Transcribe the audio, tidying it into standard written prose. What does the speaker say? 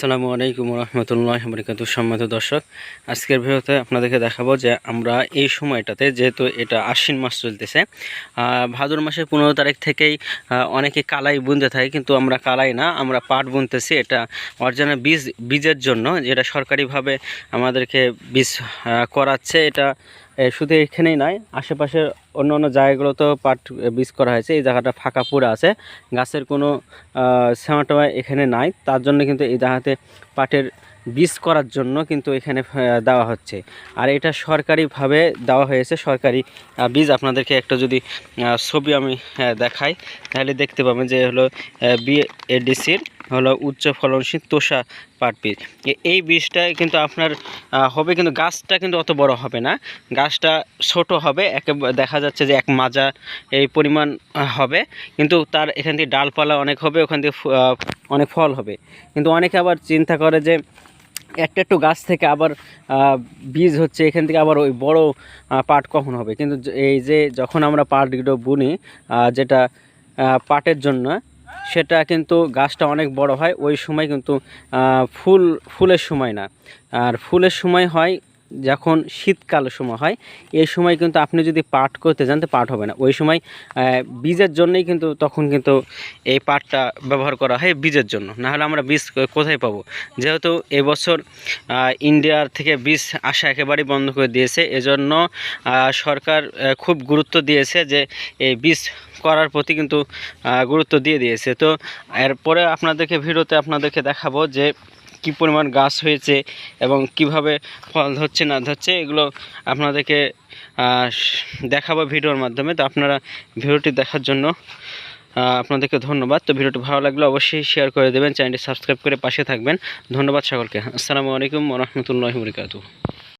আসসালামু আলাইকুম রহমতুল্লাহি ওয়া বারাকাতুহু। সম্মানিত দর্শক, আজকের ভিডিওতে আপনাদেরকে দেখাবো যে আমরা এই সময়টাতে, যেহেতু এটা আশ্বিন মাস চলতেছে, ভাদ্র মাসের 15 তারিখ থেকেই অনেকে কালাই বুনতে থাকে, কিন্তু আমরা কালাই না, আমরা পাট বুনতেছি। এটা অরিজিনাল বীজের জন্য, যেটা সরকারিভাবে আমাদেরকে বীজ করাচ্ছে। এটা শুধু এখানেই নয়, আশেপাশের অন্য অন্য জায়গাগুলোতেও পাট বীজ করা হয়েছে। এই জায়গাটা ফাঁকা পুরো আছে, গাছের কোনো শ্যামাটামা এখানে নাই, তার জন্য কিন্তু এই জায়গাতে পাটের বীজ করার জন্য কিন্তু এখানে দেওয়া হচ্ছে। আর এটা সরকারিভাবে দেওয়া হয়েছে, সরকারি বীজ। আপনাদেরকে একটা যদি ছবি আমি দেখাই, তাহলে দেখতে পাবেন যে হলো বিএডিসির হলো উচ্চ ফলনশীল তোষা পাট বীজ। এই বীজটা কিন্তু আপনার হবে, কিন্তু গাছটা কিন্তু অত বড় হবে না, গাছটা ছোট হবে, দেখা যাচ্ছে যে এক মাজা এই পরিমাণ হবে, কিন্তু তার এখান থেকে ডালপালা অনেক হবে, ওখান থেকে অনেক ফল হবে। কিন্তু অনেকে আবার চিন্তা করে যে একটা একটু গাছ থেকে আবার বীজ হচ্ছে, এখান থেকে আবার ওই বড় পাট কখন হবে। কিন্তু এই যে যখন আমরা পাটগুলো বুনি, যেটা পাটের জন্য, সেটা কিন্তু গাছটা অনেক বড় হয়। ওই সময় কিন্তু ফুলের সময় না, আর ফুলের সময় হয় যখন শীতকালের সময় হয়। এই সময় কিন্তু আপনি যদি পাট করতে যান তো পাট হবে না, ওই সময় বীজের জন্যই কিন্তু তখন কিন্তু এই পাটটা ব্যবহার করা হয় বীজের জন্য। না হলে আমরা বীজ কোথায় পাবো? যেহেতু এবছর ইন্ডিয়ার থেকে বীজ আসা একেবারেই বন্ধ করে দিয়েছে, এজন্য সরকার খুব গুরুত্ব দিয়েছে যে এই বীজ করার প্রতি কিন্তু গুরুত্ব দিয়েছে। তো এরপরে ভিডিওতে আপনাদেরকে দেখাবো যে কী পরিমাণ গাছ হয়েছে এবং কিভাবে ফল ধরছে না ধরছে, এগুলো আপনাদেরকে দেখাবো ভিডিওর মাধ্যমে। তো আপনারা ভিডিওটি দেখার জন্য আপনাদেরকে ধন্যবাদ। তো ভিডিওটি ভালো লাগলে অবশ্যই শেয়ার করে দেবেন, চ্যানেলটি সাবস্ক্রাইব করে পাশে থাকবেন। ধন্যবাদ সকলকে। আসসালামু আলাইকুম ওয়া রাহমাতুল্লাহি ওয়া বারাকাতুহু।